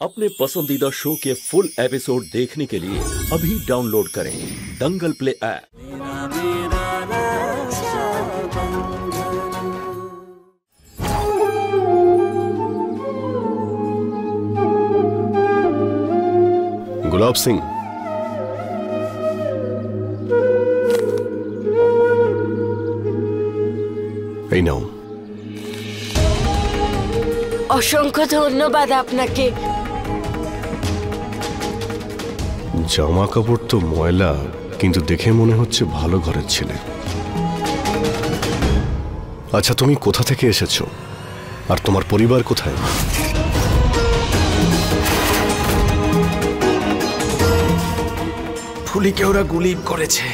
अपने पसंदीदा शो के फुल एपिसोड देखने के लिए अभी डाउनलोड करें दंगल प्ले ऐप। गुलाब सिंह, এই নাও। অসংখ্য ধন্যবাদ আপনাকে। জামা কাপড় তো ময়লা, কিন্তু দেখে মনে হচ্ছে ভালো ঘরের ছেলে। আচ্ছা, তুমি কোথা থেকে এসেছো আর তোমার পরিবার কোথায়? ফুলিকে ওরা গুলি করেছে।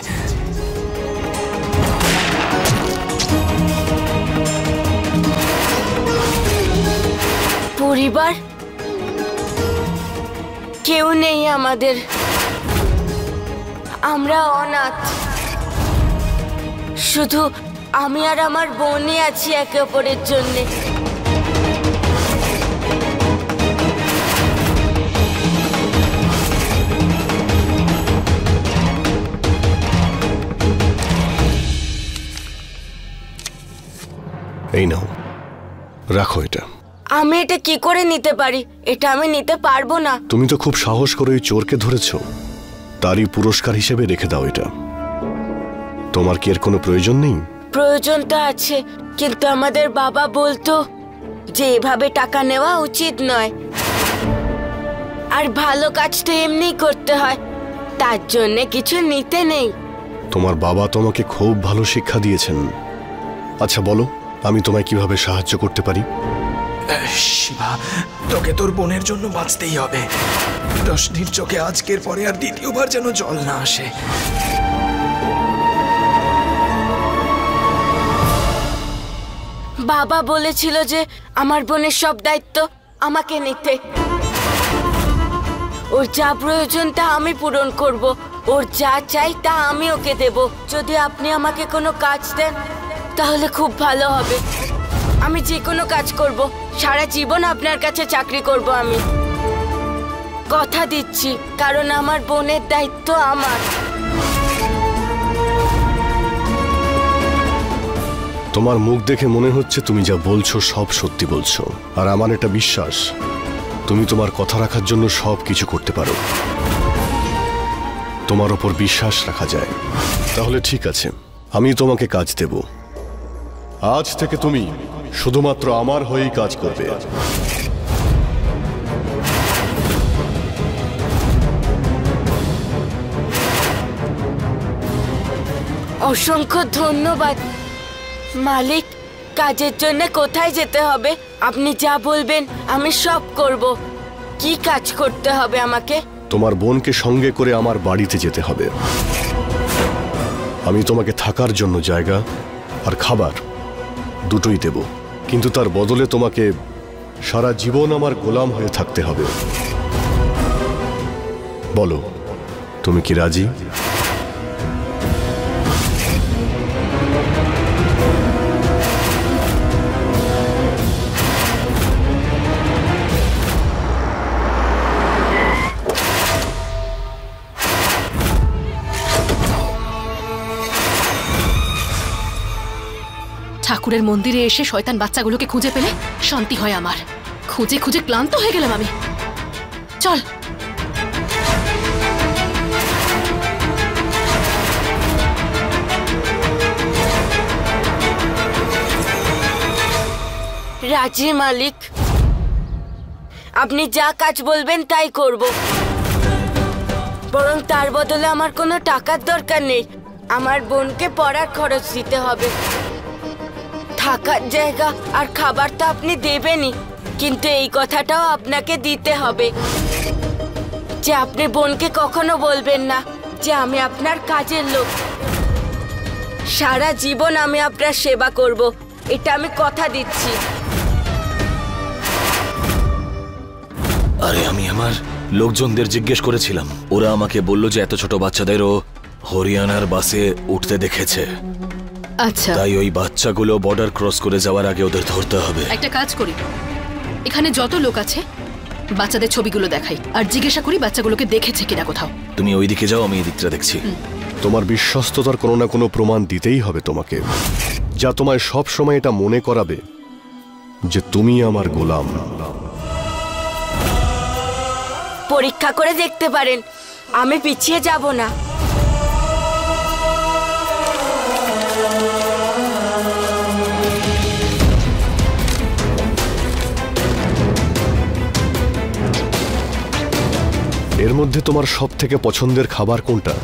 পরিবার কেউ নেই আমাদের, আমরা অনাথ। শুধু আমি আর আমার বোনই আছি একে অপরের জন্যে। এই নাও, রাখো এটা। আমি এটা কি করে নিতে পারি? এটা আমি নিতে পারবো না। তুমি তো খুব সাহস করে ওই চোরকে ধরেছো, তারই পুরস্কার হিসেবে রেখে দাও এটা। তোমার কি এর কোনো প্রয়োজন নেই? প্রয়োজন তো আছে, কিন্তু আমাদের বাবা বলতো যে এভাবে টাকা নেওয়া উচিত নয়, আর ভালো কাজ তো এমনি করতে হয়, তার জন্য কিছু নিতে নেই। তোমার বাবা তোমাকে খুব ভালো শিক্ষা দিয়েছেন। আচ্ছা বলো, আমি তোমায় কিভাবে সাহায্য করতে পারি? শিবা, তোকে তোর বোনের জন্য বাঁচতেই হবে। রশনির চোখে আজকের পরে আর দ্বিতীয়বার যেন জল না আসে। বাবা বলেছিল যে আমার বোনের সব দায়িত্ব আমাকে নিতে। ওর যা প্রয়োজন তা আমি পূরণ করব, ওর যা চাই তা আমি ওকে দেব। যদি আপনি আমাকে কোনো কাজ দেন তাহলে খুব ভালো হবে। আমি যে কোনো কাজ করব, সারা জীবন আপনার কাছে চাকরি করব আমি, কথা দিচ্ছি, কারণ আমার বোনের দায়িত্ব আমার। তোমার মুখ দেখে মনে হচ্ছে তুমি যা বলছো সব সত্যি বলছো, আর আমার এটা বিশ্বাস তুমি তোমার কথা রাখার জন্য সব কিছু করতে পারো। তোমার ওপর বিশ্বাস রাখা যায়। তাহলে ঠিক আছে, আমি তোমাকে কাজ দেব। আজ থেকে তুমি শুধুমাত্র আমার হয়েই কাজ করবে। অসংখ্য ধন্যবাদ মালিক। কাজের জন্য কোথায় যেতে হবে? আপনি যা বলবেন আমি সব করব। কি কাজ করতে হবে আমাকে? তোমার বোনকে সঙ্গে করে আমার বাড়িতে যেতে হবে। আমি তোমাকে থাকার জন্য জায়গা আর খাবার দুটোই দেব, কিন্তু তার বদলে তোমাকে সারা জীবন আমার গোলাম হয়ে থাকতে হবে। বলো, তুমি কি রাজি? ঠাকুরের মন্দিরে এসে শয়তান বাচ্চাগুলোকে খুঁজে পেলে শান্তি হয় আমার। খুঁজে খুঁজে ক্লান্ত হয়ে গেলাম আমি। চল। রাজি মালিক, আপনি যা কাজ বলবেন তাই করব। বরং তার বদলে আমার কোনো টাকার দরকার নেই। আমার বোনকে পড়ার খরচ দিতে হবে, থাকার জায়গা আর খাবার তো আপনি দেবেনই, কিন্তু এই কথাটাও আপনাকে দিতে হবে যে আপনি বোনকে কখনো বলবেন না যে আমি আপনার কাজের লোক। সারা জীবন আমি আপনার সেবা করব, এটা আমি কথা দিচ্ছি। আরে আমি আমার লোকজনদের জিজ্ঞেস করেছিলাম, ওরা আমাকে বলল যে এত ছোট বাচ্চাদেরও হরিয়ানার বাসে উঠতে দেখেছে। আচ্ছা, তাই ওই বাচ্চাগুলো বর্ডার ক্রস করে যাওয়ার আগে ওদের ধরতে হবে। একটা কাজ করি, এখানে যত লোক আছে বাচ্চাদের ছবিগুলো দেখাই আর জিজ্ঞাসা করি বাচ্চাগুলোকে দেখেছে কিনা কোথাও। তুমি ওইদিকে যাও, আমি এদিকটা দেখছি। তোমার বিশ্বস্ততার কোনো না কোনো প্রমাণ দিতেই হবে তোমাকে, যা তোমায় সব সময় এটা মনে করাবে যে তুমি আমার গোলাম। পরীক্ষা করে দেখতে পারেন, আমি পিছিয়ে যাব না। এর মধ্যে তোমার সব থেকে পছন্দের খাবার কোনটা?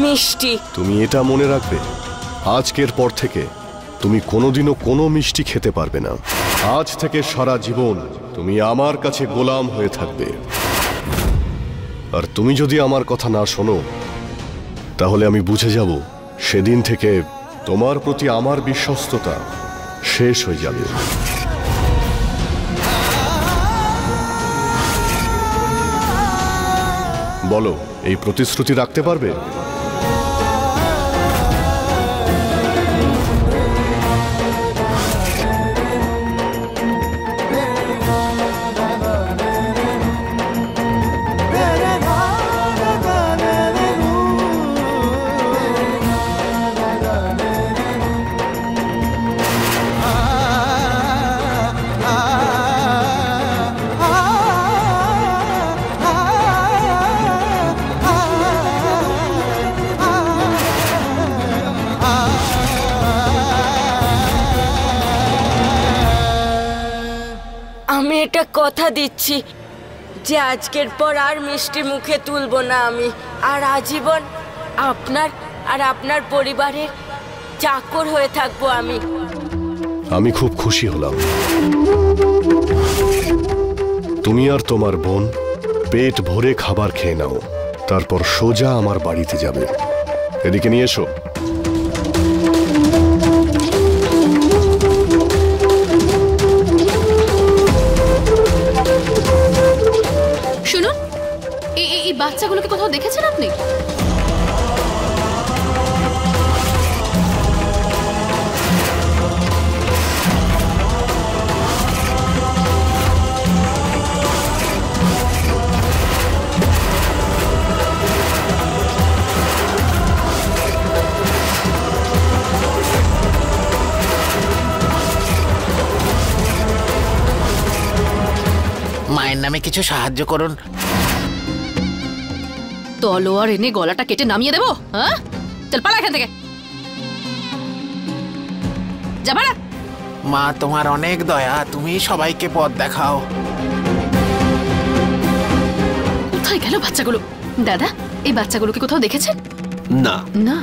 মিষ্টি। তুমি এটা মনে রাখবে, আজকের পর থেকে তুমি কোনোদিনও কোনো মিষ্টি খেতে পারবে না। আজ থেকে সারা জীবন তুমি আমার কাছে গোলাম হয়ে থাকবে। আর তুমি যদি আমার কথা না শোনো, তাহলে আমি বুঝে যাব সেদিন থেকে তোমার প্রতি আমার বিশ্বস্ততা শেষ হয়ে যাবে। বলো, এই প্রতিশ্রুতি রাখতে পারবে? আমি এটা কথা দিচ্ছি যে আজকের পর আর মিষ্টি মুখে তুলব না আমি, আর আজীবন আপনার আর আপনার পরিবারের চাকর হয়ে থাকবো আমি। আমি খুব খুশি হলাম। তুমি আর তোমার বোন পেট ভরে খাবার খেয়ে নাও, তারপর সোজা আমার বাড়িতে যাবে। এদিকে নিয়ে এসো। শুনুন, এই বাচ্চাগুলোকে কোথাও দেখেছেন আপনি? মায়ের নামে কিছু সাহায্য করুন। তলোয়ার এনে গলাটা কেটে নামিয়ে দেবো? হ্যাঁ, চল পালা এখান থেকে, যা পালা। মা, তোমার অনেক দয়া, তুমি সবাইকে পথ দেখাও। কোথায় গেল বাচ্চাগুলো? দাদা, এই বাচ্চাগুলোকে কোথাও দেখেছেন? না না।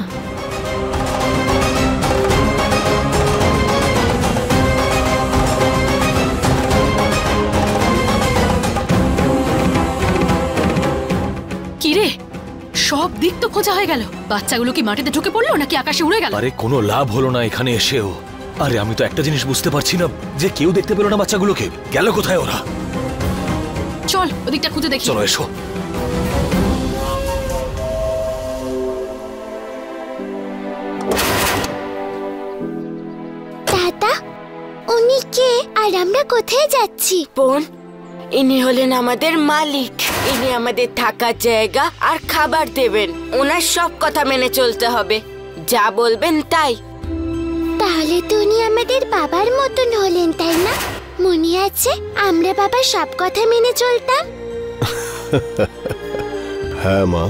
কিরে, সব দিক তো খোঁজা হয়ে গেল, বাচ্চাগুলো কি মাটিতে ঢুকে পড়লো নাকি আকাশে উড়ে গেল? আরে কোনো লাভ হলো না এখানে এসেও। আরে আমি তো একটা জিনিস বুঝতে পারছি না, যে কেউ দেখতে পেল না বাচ্চাগুলোকে। গেল কোথায় ওরা? চল ওদিকটা খুঁজে দেখি। চলো এসো। দাদা, উনি কে আর আমরা কোথায় যাচ্ছি? বোন, ইনি হলেন আমাদের মালিক। ইনি আমাদের থাকার জায়গা আর খাবার দেবেন। ওনার সব কথা মেনে চলতে হবে, যা বলবেন তাই। তাহলে তো উনি আমাদের বাবার মতন হলেন, তাই না? মনে আছে আমরা বাবার সব কথা মেনে চলতাম? হ্যাঁ মা,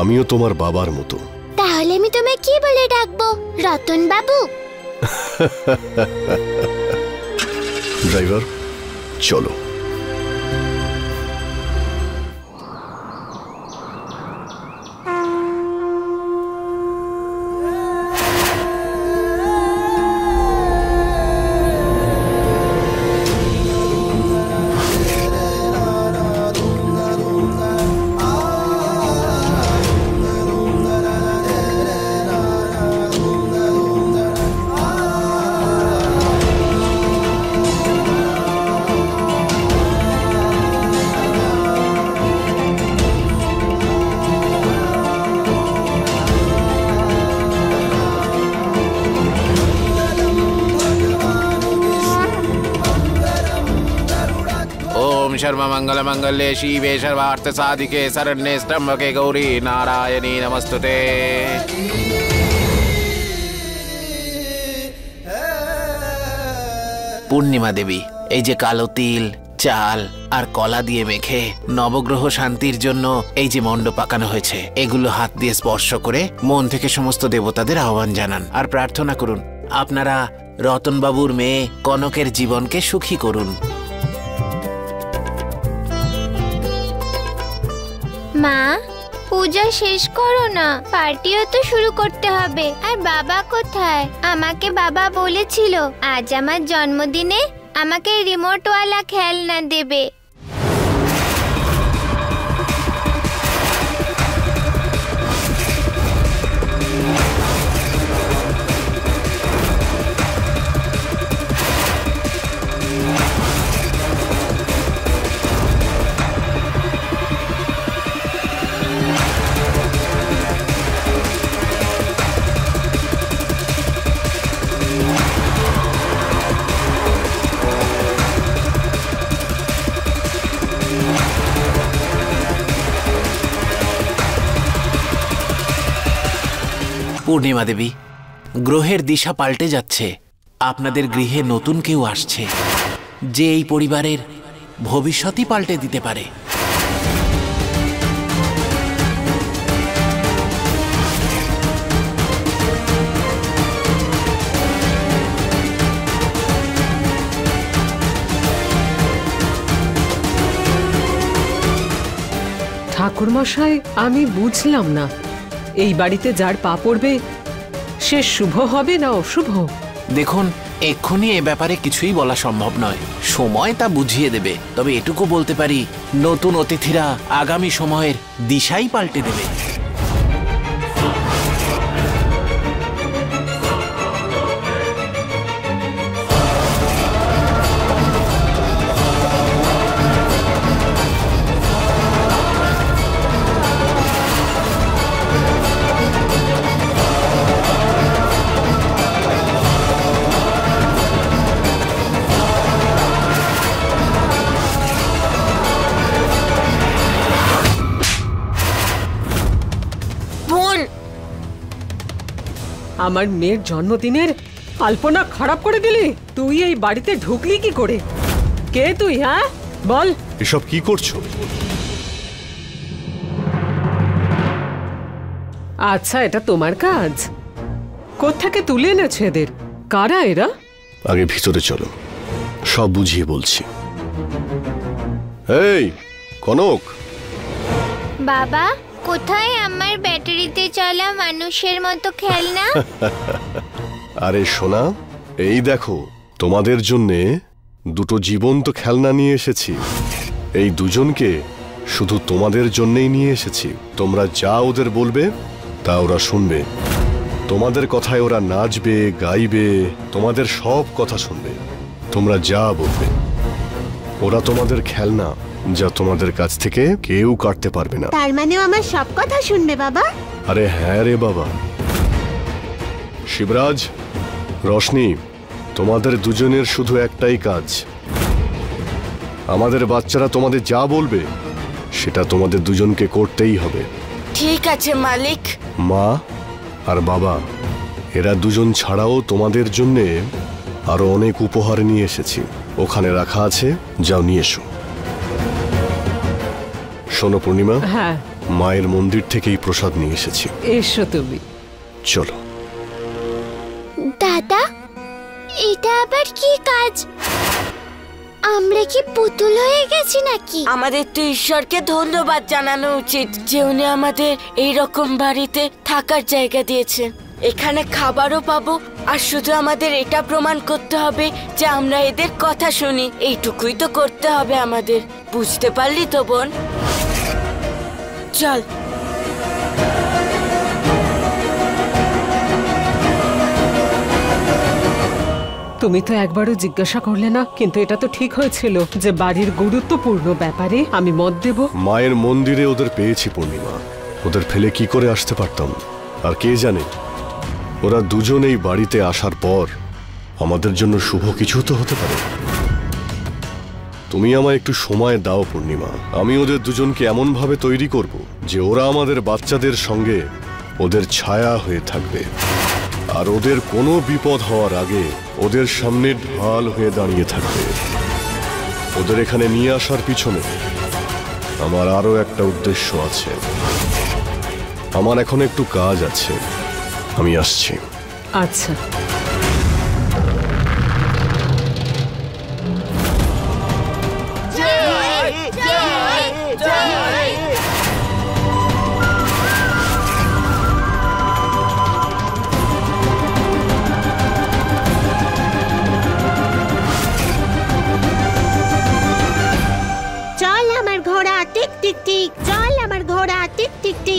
আমিও তোমার বাবার মতো। তাহলে আমি তোমায় কি বলে ডাকবো? রতন বাবু? ড্রাইভার, চলো। সর্বমঙ্গল মঙ্গলে শিবে সর্বার্থ সাধিকে শরণ্যে ত্র্যম্বকে গৌরী নারায়ণী নমস্তুতে। পূর্ণিমা দেবী, এই যে কালো তিল, চাল আর কলা দিয়ে মেখে নবগ্রহ শান্তির জন্য এই যে মণ্ডপ পাকানো হয়েছে, এগুলো হাত দিয়ে স্পর্শ করে মন থেকে সমস্ত দেবতাদের আহ্বান জানান আর প্রার্থনা করুন আপনারা রতনবাবুর মেয়ে কনকের জীবনকে সুখী করুন। মা, পূজা শেষ করো না, পার্টিও তো শুরু করতে হবে। আর বাবা কোথায়? আমাকে বাবা বলেছিল আজ আমার জন্মদিনে আমাকে রিমোটওয়ালা খেলনা দেবে। পূর্ণিমা দেবী, গ্রহের দিশা পাল্টে যাচ্ছে। আপনাদের গৃহে নতুন কেউ আসছে যে এই পরিবারের ভবিষ্যৎই পাল্টে দিতে পারে। ঠাকুরমশাই, আমি বুঝলাম না, এই বাড়িতে যার পা পড়বে সে শুভ হবে না অশুভ? দেখুন, এক্ষুনি এ ব্যাপারে কিছুই বলা সম্ভব নয়, সময় তা বুঝিয়ে দেবে। তবে এটুকু বলতে পারি, নতুন অতিথিরা আগামী সময়ের দিশাই পাল্টে দেবে। আমার মেয়ের জন্মদিনের আলপনা খারাপ করে দিলি। তুই এই বাড়িতে ঢুকলি কি করে? কে তুই? হ্যাঁ বল। এসব কি করছো? আচ্ছা, এটা তোমার কাজ? কোত্থেকে তুলে এনেছে এদের? কারা এরা? আগে ভিতরে চলো, সব বুঝিয়ে বলছি। এই কনক। বাবা, কোথায় আমার ব্যাটারিতে চলা মানুষের মতো খেলনা? আরে সোনা, এই দেখো, তোমাদের জন্যে দুটো জীবন্ত খেলনা নিয়ে এসেছি। এই দুজনকে শুধু তোমাদের জন্যই নিয়ে এসেছি। তোমরা যা ওদের বলবে তা ওরা শুনবে। তোমাদের কথায় ওরা নাচবে, গাইবে, তোমাদের সব কথা শুনবে। তোমরা যা বলবে। ওরা তোমাদের খেলনা, যা তোমাদের কাছ থেকে কেউ কাটতে পারবে না। তার মানে আমার সব কথা শুনবে বাবা? আরে হ্যাঁ রে বাবা। শিবরাজ, রোশনি, তোমাদের দুজনের শুধু একটাই কাজ। আমাদের বাচ্চারা তোমাদের যা বলবে সেটা তোমাদের দুজনকে করতেই হবে। ঠিক আছে মালিক। মা আর বাবা, এরা দুজন ছাড়াও তোমাদের জন্যে আরো অনেক উপহার নিয়ে এসেছি। ওখানে রাখা আছে, যাও নিয়ে এসো। শোনো পূর্ণিমা, হ্যাঁ, মায়ের মন্দির থেকেই প্রসাদ নিয়ে এসেছি। এসো তুমি। চলো। দাদা, এটা আবার কি কাজ? আমরা কি পুতুল হয়ে গেছি নাকি? আমাদের তো ঈশ্বরকে ধন্যবাদ জানানো উচিত যে উনি আমাদের এইরকম বাড়িতে থাকার জায়গা দিয়েছেন। এখানে খাবারও পাবো, আর শুধু আমাদের এটা প্রমাণ করতে হবে যে আমরা এদের কথা শুনি। এইটুকুই তো করতে হবে আমাদের। বুঝতে পারলি তো বোন? চল। তুমি তো একবারও জিজ্ঞাসা করলে না, কিন্তু এটা তো ঠিক হয়েছিল যে বাড়ির গুরুত্বপূর্ণ ব্যাপারে আমি মত দেব। মায়ের মন্দিরে ওদের পেয়েছি পূর্ণিমা। ওদের ফেলে কি করে আসতে পারতাম? আর কে জানে, ওরা দুজন এই বাড়িতে আসার পর আমাদের জন্য শুভ কিছু তো হতে পারে। তুমি আমায় একটু সময় দাও পূর্ণিমা। আমি ওদের দুজনকে এমন ভাবে তৈরি করব যে ওরা আমাদের বাচ্চাদের সঙ্গে ওদের ছায়া হয়ে থাকবে, আর ওদের কোনো বিপদ হওয়ার আগে ওদের সামনে ঢাল হয়ে দাঁড়িয়ে থাকবে। ওদের এখানে নিয়ে আসার পিছনে আমার আরো একটা উদ্দেশ্য আছে। আমার এখন একটু কাজ আছে, আমি আসছি। আচ্ছা,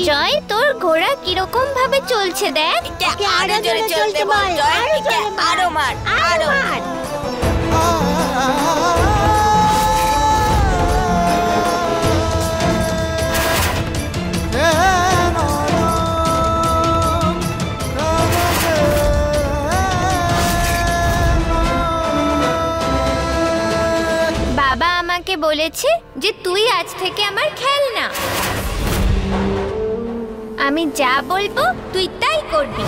জয়, তোর ঘোড়া কিরকম ভাবে চলছে দেখ। আরো জোরে চলতে বল জয়, আরো মার, আরো মার। বাবা আমাকে বলেছে যে তুই আজ থেকে আমার খেলনা। আমি যা বলবো তুই তাই করবি,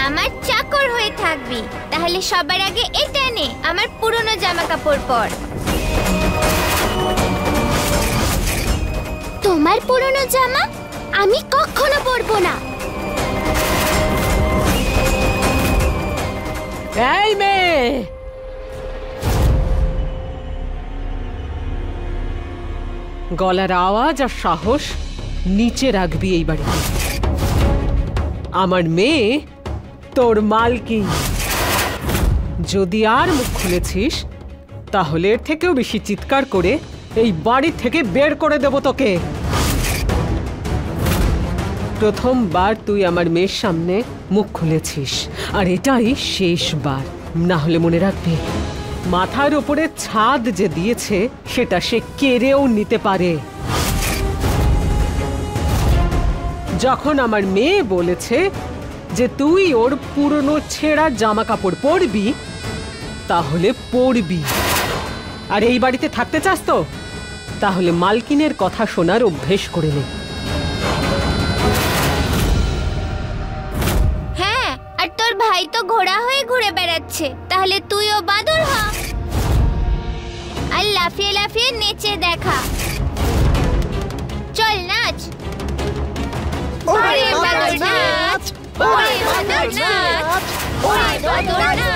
আমার চাকর হয়ে থাকবি। তাহলে সবার আগে এটা নে, আমার পুরনো জামা কাপড় পর। তোমার পুরনো জামা আমি কখনো পরবো না। এই মেয়ে, গলার আওয়াজ আর সাহস নিচে রাখবি এই বাড়িতে। আমার মেয়ে তোর মালকিন। যদি আর মুখ খুলেছিস তাহলে এর থেকেও বেশি চিৎকার করে এই বাড়ি থেকে বের করে দেব তোকে। প্রথমবার তুই আমার মেয়ের সামনে মুখ খুলেছিস, আর এটাই শেষবার। না হলে মনে রাখবি, মাথার উপরে ছাদ যে দিয়েছে সেটা সে কেড়েও নিতে পারে। যখন আমার মেয়ে বলেছে যে তুই ওর পুরনো ছেঁড়া জামা কাপড় পরবি, তাহলে পরবি। আর এই বাড়িতে থাকতে চাস তো তাহলে মালকিনের কথা শোনার অভ্যেস করে নে। হ্যাঁ, আর তোর ভাই তো ঘোড়া হয়ে ঘুরে বেড়াচ্ছে, তাহলে তুইও বাদর হ আর লাফিয়ে লাফিয়ে নেচে দেখা। চল নাচ, ওরে বাদর নাচ, ওরে বাদর নাচ, ওরে বাদর নাচ।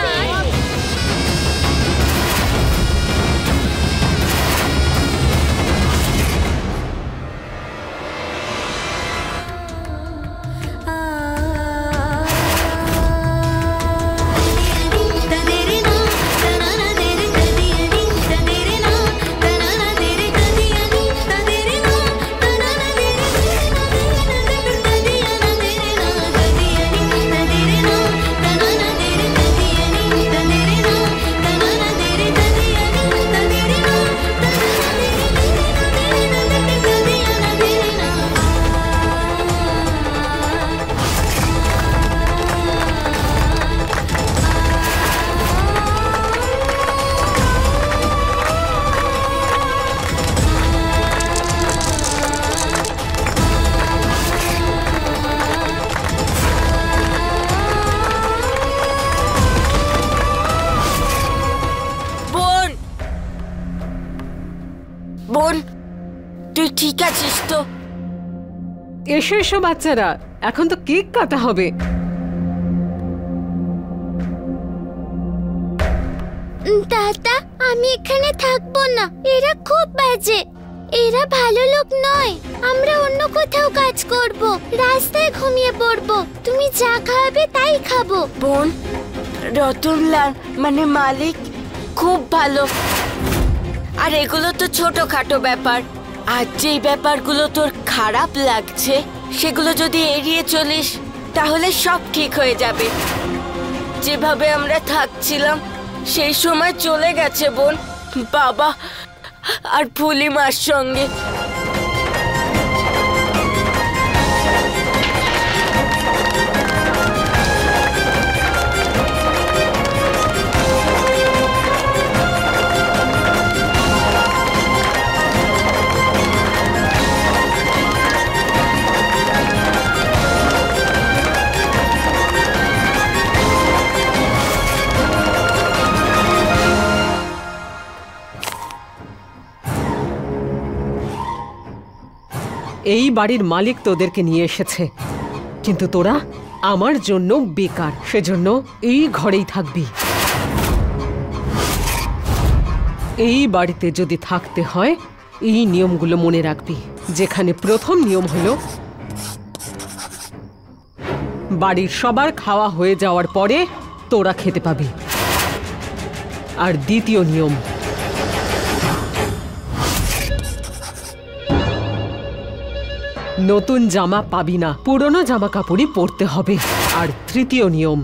বোন, তুই ঠিক আছিস তো? এসো এসো বাচ্চারা, এখন তো কেক কাটা হবে। দাদা, আমি এখানে থাকবো না, এরা খুব বাজে, এরা ভালো লোক নয়। আমরা অন্য কোথাও কাজ করব, রাস্তায় ঘুমিয়ে পড়বো। তুমি যা খাবে তাই খাবো। বোন, রতনলাল মানে মালিক খুব ভালো, আর এগুলো তো ছোটখাটো ব্যাপার। আর যেই ব্যাপারগুলো তোর খারাপ লাগছে সেগুলো যদি এড়িয়ে চলিস তাহলে সব ঠিক হয়ে যাবে। যেভাবে আমরা থাকছিলাম সেই সময় চলে গেছে বোন, বাবা আর ফুলিমার সঙ্গে। এই বাড়ির মালিক তোদেরকে নিয়ে এসেছে, কিন্তু তোরা আমার জন্য বেকার, সেজন্য এই ঘরেই থাকবি। এই বাড়িতে যদি থাকতে হয় এই নিয়মগুলো মনে রাখবি, যেখানে প্রথম নিয়ম হলো বাড়ির সবার খাওয়া হয়ে যাওয়ার পরে তোরা খেতে পাবি। আর দ্বিতীয় নিয়ম, নতুন জামা পাবি না, পুরনো জামা কাপড়ই পরতে হবে। আর তৃতীয় নিয়ম,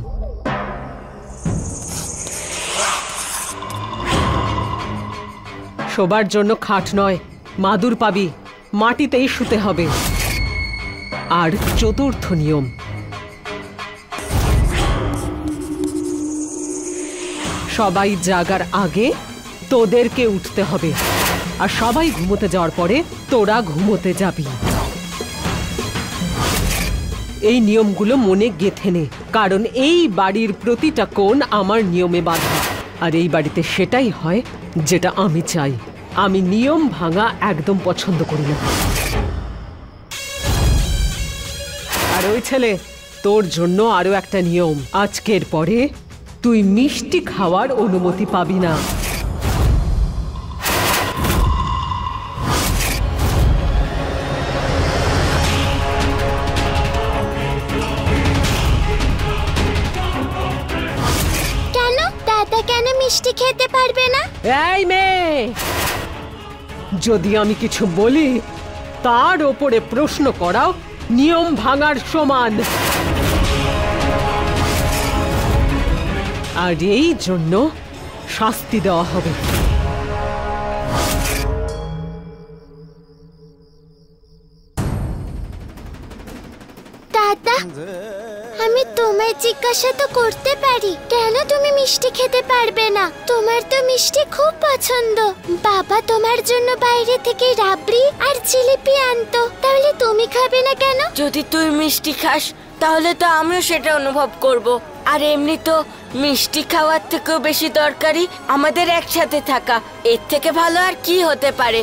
শোবার জন্য খাট নয়, মাদুর পাবি, মাটিতেই শুতে হবে। আর চতুর্থ নিয়ম, সবাই জাগার আগে তোদেরকে উঠতে হবে, আর সবাই ঘুমোতে যাওয়ার পরে তোরা ঘুমোতে যাবি। এই নিয়মগুলো মনে গেঁথে নে, কারণ এই বাড়ির প্রতিটা কোণ আমার নিয়মে বাঁধা, আর এই বাড়িতে সেটাই হয় যেটা আমি চাই। আমি নিয়ম ভাঙা একদম পছন্দ করি না। আর ওই ছেলে, তোর জন্য আরো একটা নিয়ম, আজকের পরে তুই মিষ্টি খাওয়ার অনুমতি পাবি না। কেন দাদা কেন মিষ্টি খেতে পারবে না? এই মেয়ে, যদি আমি কিছু বলি তার ওপরে প্রশ্ন করাও নিয়ম ভাঙার সমান। আর এই জন্য শাস্তি দেওয়া হবে। দাদা, আমি তোমায় জিজ্ঞাসা তো করতে পারি, কেন তুমি মিষ্টি খেতে পারবে না? তোমার তো মিষ্টি খুব পছন্দ। বাবা তোমার জন্য বাইরে থেকে রাবড়ি আর জিলিপি আনতো, তাহলে তুমি খাবে না কেন? যদি তুই মিষ্টি খাস তাহলে তো আমিও সেটা অনুভব করব। আর এমনি তো মিষ্টি খাওয়ার থেকেও বেশি দরকারি আমাদের একসাথে থাকা। এর থেকে ভালো আর কি হতে পারে?